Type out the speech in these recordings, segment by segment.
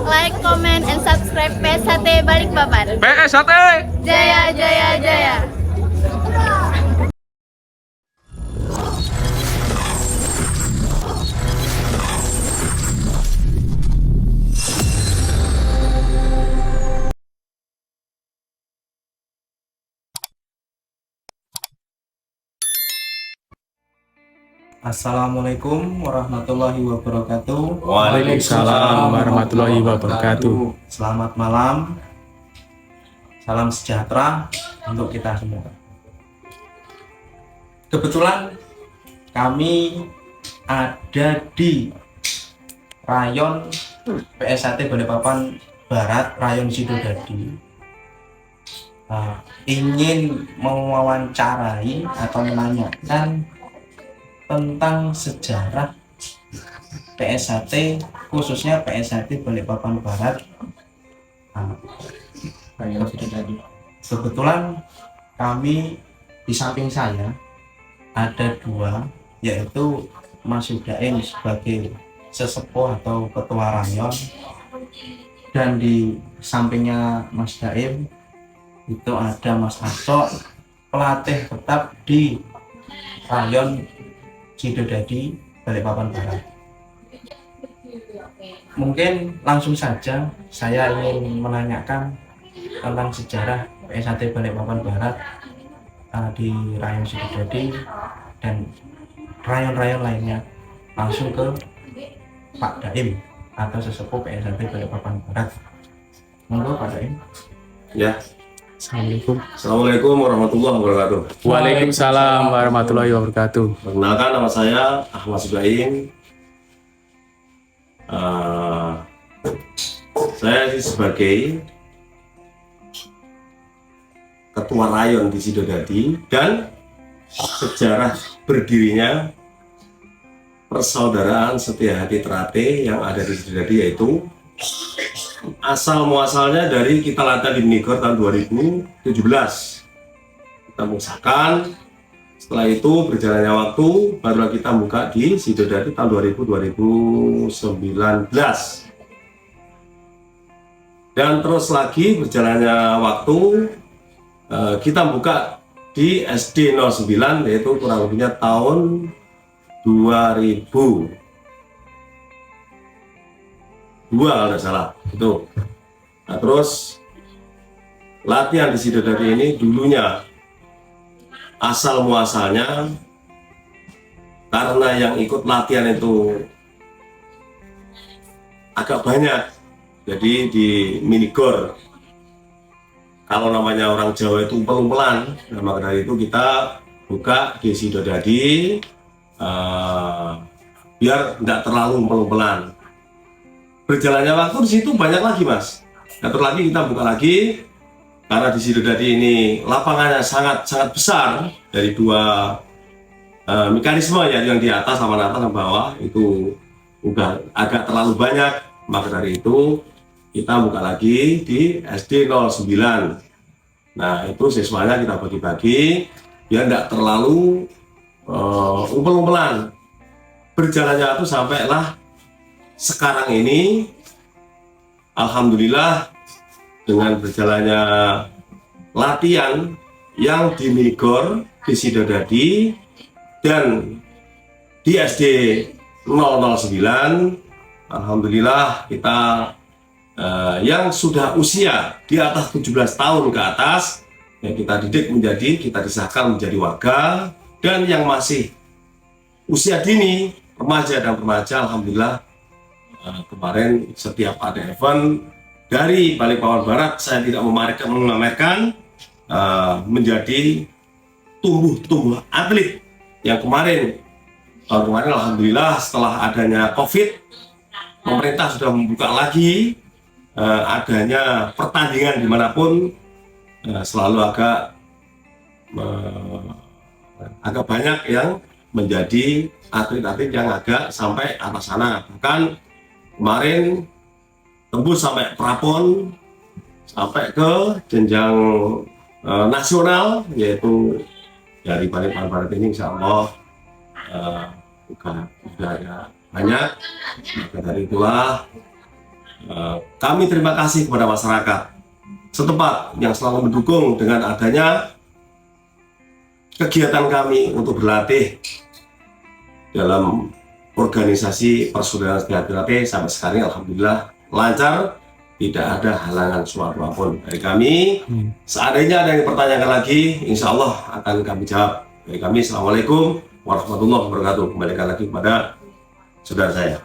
like, comment, and subscribe PSHT Balikpapan. PSHT Jaya, jaya, jaya. Assalamualaikum warahmatullahi wabarakatuh. Waalaikumsalam warahmatullahi wabarakatuh. Selamat malam. Salam sejahtera untuk kita semua. Kebetulan kami ada di rayon PSHT Balikpapan Barat, rayon Sidodadi. Ingin mewawancarai atau menanyakan tentang sejarah PSHT, khususnya PSHT Balikpapan Barat. Kebetulan kami di samping saya ada dua, yaitu Mas Yudaim sebagai sesepuh atau ketua rayon, dan di sampingnya Mas Daim itu ada Mas Aso, pelatih tetap di rayon Sidodadi Balikpapan Barat. Mungkin langsung saja saya ingin menanyakan tentang sejarah PSHT Balikpapan Barat di rayon Sidodadi dan rayon-rayon lainnya. Langsung ke Pak Daim atau sesepuh PSHT Balikpapan Barat. Monggo Pak Daim. Ya, Assalamualaikum. Assalamualaikum warahmatullahi wabarakatuh. Waalaikumsalam warahmatullahi wabarakatuh. Perkenalkan, nama saya Ahmad Subaim. Saya sebagai ketua rayon di Sidodadi, dan sejarah berdirinya Persaudaraan Setia Hati Terate yang ada di Sidodadi yaitu asal muasalnya dari kita lata di Menigor tahun 2017. Kita musahkan, setelah itu berjalannya waktu barulah kita buka di Sidodadi tahun 2019. Dan terus lagi berjalannya waktu kita buka di SD 09, yaitu kurang lebihnya tahun 2002 kalau tidak salah itu. Nah, terus latihan di Sidodadi ini dulunya asal muasalnya karena yang ikut latihan itu agak banyak, jadi di Menigor kalau namanya orang Jawa itu umpel-umpelan. Nah, maka dari itu kita buka di Sidodadi biar tidak terlalu umpel-umpelan. Berjalannya waktu di situ banyak lagi, Mas. Atur lagi kita buka lagi karena di Sidodadi ini lapangannya sangat besar, dari dua mekanisme ya, yang di atas sama atas sama bawah itu udah agak terlalu banyak. Maka dari itu kita buka lagi di SD 09. Nah, itu siswanya kita bagi-bagi biar tidak terlalu umpel-umpelan. Berjalannya itu sampailah sekarang ini, alhamdulillah, dengan berjalannya latihan yang di Menigor, di Sidodadi, dan di SD 009, alhamdulillah kita yang sudah usia di atas 17 tahun ke atas, yang kita didik menjadi, kita disahkan menjadi warga, dan yang masih usia dini, remaja dan remaja, alhamdulillah. Kemarin setiap ada event dari Balikpapan Barat, saya tidak memamerkan, menjadi tumbuh atlet. Yang kemarin alhamdulillah setelah adanya COVID, pemerintah sudah membuka lagi adanya pertandingan dimanapun, selalu agak banyak yang menjadi atlet-atlet yang agak sampai atas sana. Bahkan kemarin tembus sampai prapon, sampai ke jenjang nasional, yaitu dari Balikpapan Barat ini insya Allah sudah ada banyak. Maka dari itulah kami terima kasih kepada masyarakat setempat yang selalu mendukung dengan adanya kegiatan kami untuk berlatih dalam organisasi Persaudaraan Sejahtera sampai sekarang alhamdulillah lancar, tidak ada halangan suatu apapun dari kami. Seandainya ada yang dipertanyakan lagi, insya Allah akan kami jawab. Dari kami, Assalamualaikum warahmatullahi wabarakatuh. Kembalikan lagi kepada saudara saya.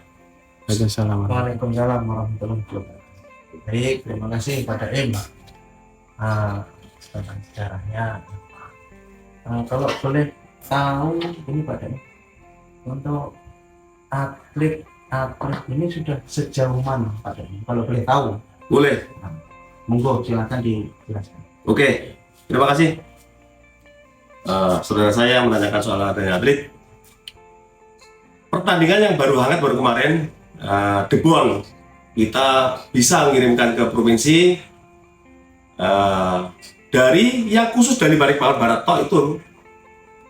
Waalaikumsalam. Waalaikumsalam warahmatullahi wabarakatuh. Baik, terima kasih pada Im tentang sejarahnya. Kalau boleh tahu ini Pak Im, untuk atlet ini sudah sejauh mana Pak Im? Kalau boleh tahu. Boleh. Monggo silakan dijelaskan. Oke, terima kasih. Saudara saya menanyakan soal adanya atlet. Pertandingan yang baru hangat baru kemarin, Debon kita bisa mengirimkan ke provinsi dari yang khusus dari Balikpapan Barat toh itu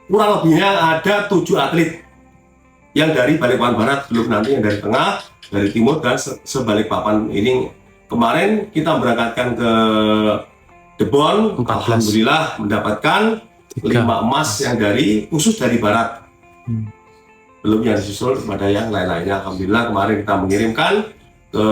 kurang lebihnya ada 7 atlet yang dari Balikpapan Barat, belum nanti yang dari tengah, dari timur dan sebalikpapan ini. Kemarin kita berangkatkan ke Debon, 14. alhamdulillah mendapatkan 5 emas yang dari khusus dari barat. Belum yang disusul pada yang lain-lainnya. Alhamdulillah kemarin kita mengirimkan ke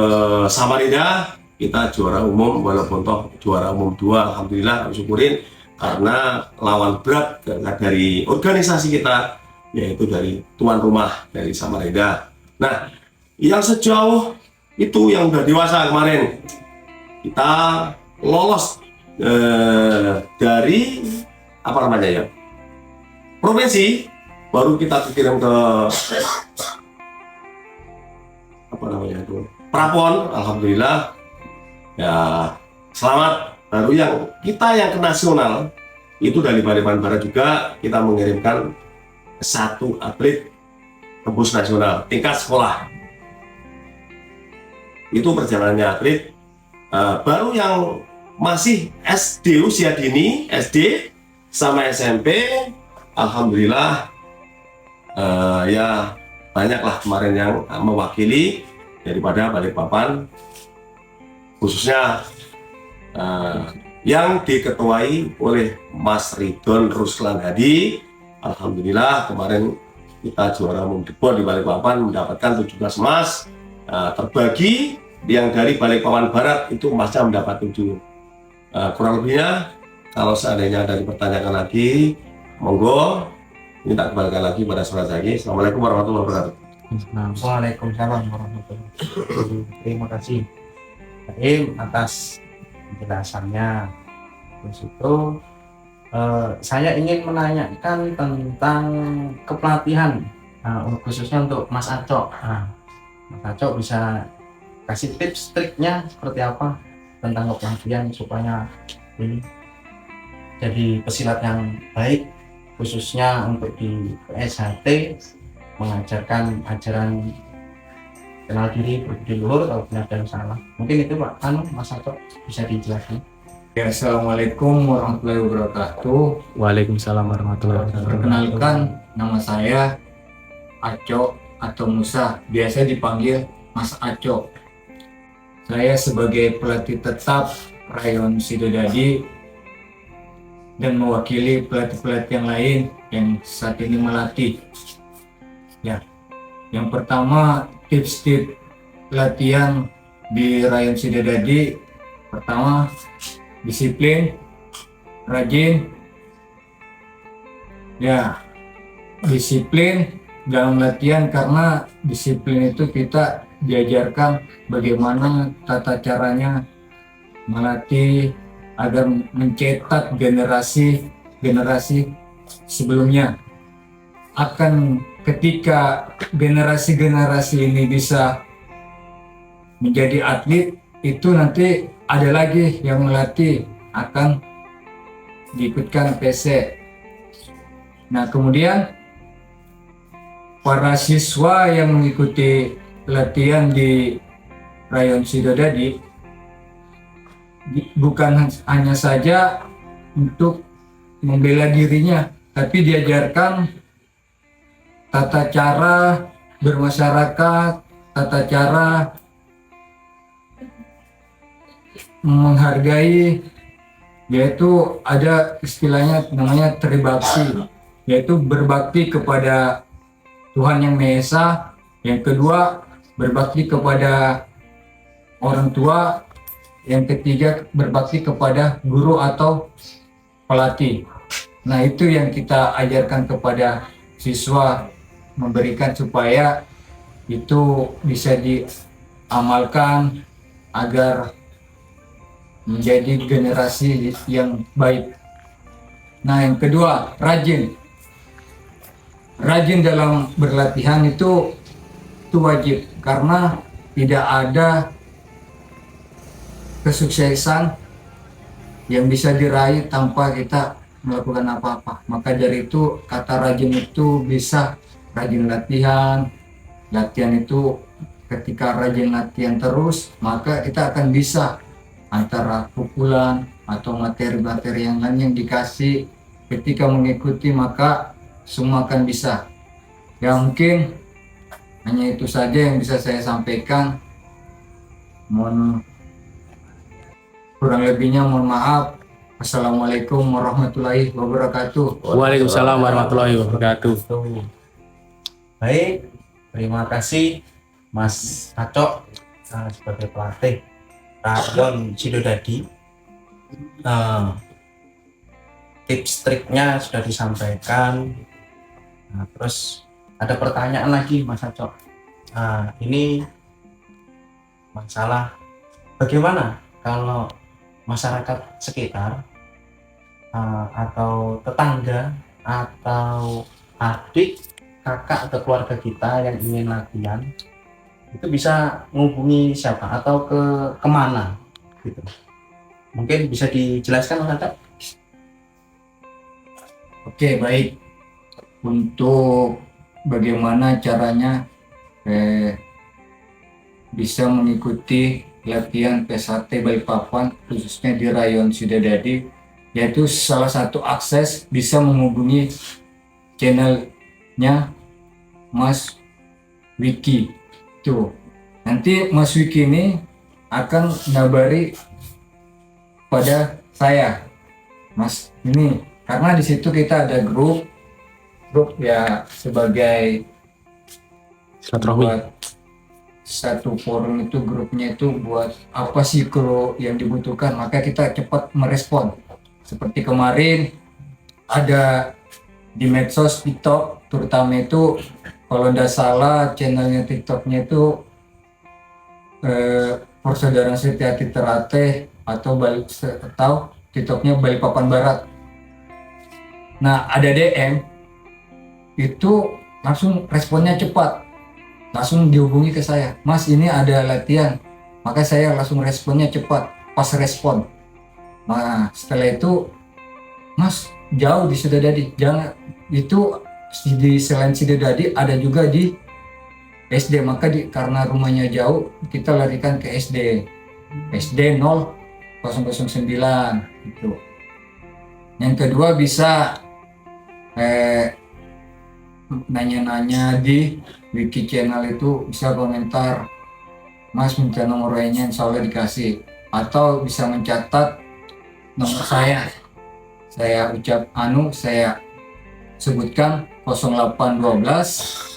Samarinda, kita juara umum walaupun toh juara umum 2, alhamdulillah kami syukurin karena lawan berat dari organisasi kita yaitu dari tuan rumah dari Samarinda. Nah, yang sejauh itu yang udah dewasa kemarin kita lolos dari apa namanya ya provinsi, baru kita kirim ke apa namanya itu Prapon, alhamdulillah ya selamat. Baru yang kita yang ke nasional itu dari Balikpapan Barat juga kita mengirimkan 1 atlet tembus nasional tingkat sekolah. Itu perjalanannya atlet. Baru yang masih SD usia dini, SD sama SMP, alhamdulillah ya banyaklah kemarin yang mewakili daripada Balikpapan, khususnya yang diketuai oleh Mas Ridon Ruslan Hadi. Alhamdulillah kemarin kita juara umum Debon di Balikpapan mendapatkan 17 emas. Terbagi yang dari Balikpapan Barat itu emasnya mendapat 7. Kurang lebihnya kalau seandainya ada dipertanyakan lagi, monggo minta kembalikan lagi pada saudara saya. Assalamualaikum warahmatullahi wabarakatuh. Waalaikumsalam warahmatullahi wabarakatuh. Terima kasih Pak Im atas penjelasannya. Terus itu saya ingin menanyakan tentang kepelatihan, khususnya untuk Mas Acok. Mas Acok bisa kasih tips triknya seperti apa tentang kepelatihan supaya ini jadi pesilat yang baik, khususnya untuk di PSHT mengajarkan ajaran kenal diri, berbudi luhur, kalau benar dan salah. Mungkin itu Pak Mas Acok bisa dijelaskan. Ya, Assalamualaikum warahmatullahi wabarakatuh. Waalaikumsalam warahmatullahi wabarakatuh. Perkenalkan, nama saya Acok atau Musa, biasa dipanggil Mas Acok. Saya sebagai pelatih tetap Rayon Sidodadi dan mewakili pelatih-pelatih yang lain yang saat ini melatih. Ya, yang pertama tips-tips latihan di Rayon Sidodadi, pertama disiplin, rajin. Ya, disiplin dalam latihan karena disiplin itu kita diajarkan bagaimana tata caranya melatih agar mencetak generasi sebelumnya. Akan ketika generasi ini bisa menjadi atlet, itu nanti ada lagi yang melatih akan diikutkan PC. Nah, kemudian para siswa yang mengikuti latihan di Rayon Sidodadi bukan hanya saja untuk membela dirinya, tapi diajarkan tata cara bermasyarakat, tata cara menghargai, yaitu ada istilahnya namanya tribakti, yaitu berbakti kepada Tuhan Yang Maha Esa. Yang kedua, berbakti kepada orang tua. Yang ketiga, berbakti kepada guru atau pelatih. Nah, itu yang kita ajarkan kepada siswa, memberikan supaya itu bisa diamalkan agar menjadi generasi yang baik. Nah, yang kedua, rajin. Rajin dalam berlatihan itu wajib, karena tidak ada kesuksesan yang bisa diraih tanpa kita melakukan apa-apa. Maka dari itu kata rajin itu bisa rajin latihan. Latihan itu ketika rajin latihan terus, maka kita akan bisa antara pukulan atau materi-materi yang lain yang dikasih ketika mengikuti, maka semua akan bisa. Ya, mungkin hanya itu saja yang bisa saya sampaikan. Kurang lebihnya mohon maaf. Assalamualaikum warahmatullahi wabarakatuh. Waalaikumsalam warahmatullahi wabarakatuh. Baik, terima kasih Mas Acok sebagai pelatih Rayon Sidodadi. Tips triknya sudah disampaikan. Nah, terus ada pertanyaan lagi Mas Acok. Ini masalah bagaimana kalau masyarakat sekitar atau tetangga atau adik, kakak atau keluarga kita yang ingin latihan, itu bisa menghubungi siapa atau kemana gitu? Mungkin bisa dijelaskan Mas Acok? Oke, baik. Untuk bagaimana caranya bisa mengikuti latihan PSHT Balikpapan khususnya di Rayon Sidodadi, yaitu salah satu akses bisa menghubungi channelnya Mas Wiki. Tuh, nanti Mas Wiki ini akan ngabari pada saya, Mas ini, karena di situ kita ada grup ya, sebagai Silaturahmi. buat satu forum itu, grupnya itu buat apa sih kalau yang dibutuhkan, maka kita cepat merespon. Seperti kemarin ada di medsos TikTok, terutama itu kalau tidak salah channelnya TikToknya itu Persaudaraan Setiati Terate atau TikToknya Balikpapan Barat. Nah, ada DM itu langsung responnya cepat, langsung dihubungi ke saya, Mas ini ada latihan, maka saya langsung responnya cepat, pas respon. Nah, setelah itu, Mas jauh di Sidodadi, jangan itu di selain Sidodadi ada juga di SD, maka karena rumahnya jauh kita larikan ke SD 0009 gitu. Yang kedua bisa nanya-nanya di Wiki channel, itu bisa komentar, Mas minta nomor WA-nya, insya Allah dikasih, atau bisa mencatat nomor saya sebutkan 0812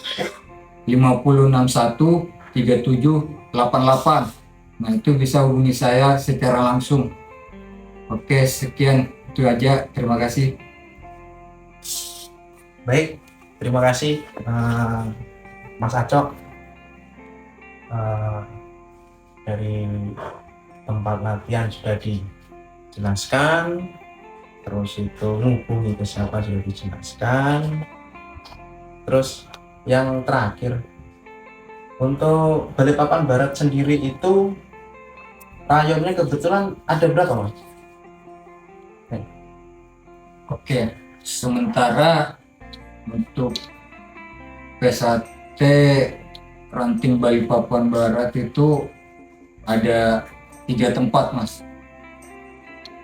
5061 3788. Nah, itu bisa hubungi saya secara langsung. Oke, sekian, itu aja, terima kasih. Baik, terima kasih Mas Acok. Dari tempat latihan sudah dijelaskan, terus itu menghubungi ke siapa sudah dijelaskan. Terus yang terakhir, untuk Balikpapan Barat sendiri itu rayonnya kebetulan ada berapa, Mas? Oke, sementara untuk PSHT ranting Balikpapan Barat itu ada 3 tempat, Mas.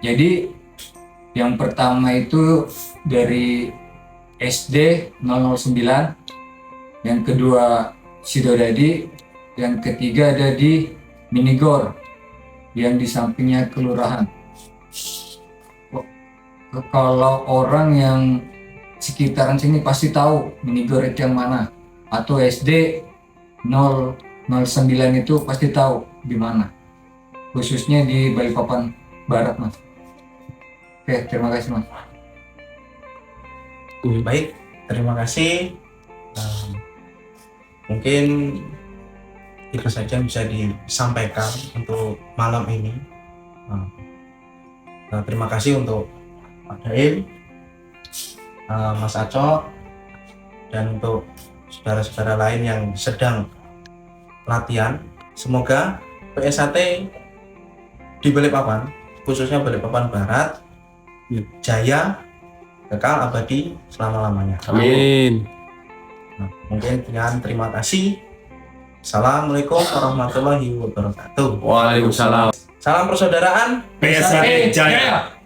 Jadi yang pertama itu dari SD 009, yang kedua Sidodadi, yang ketiga ada di Minigor. yang di sampingnya kelurahan. Kalau orang yang sekitaran sini pasti tahu mini goret yang mana, atau SD 009 itu pasti tahu di mana, khususnya di Balikpapan Barat, Mas. Oke, terima kasih, Mas. Baik, terima kasih. Mungkin itu saja yang bisa disampaikan untuk malam ini. Terima kasih untuk Pak Daim, Mas Aco, dan untuk saudara-saudara lain yang sedang latihan. Semoga PSAT di Balikpapan, khususnya Balikpapan Barat, jaya, kekal abadi selama-lamanya. Amin. Mungkin sekian, terima kasih. Assalamualaikum warahmatullahi wabarakatuh. Waalaikumsalam. Salam persaudaraan PSAT Jaya.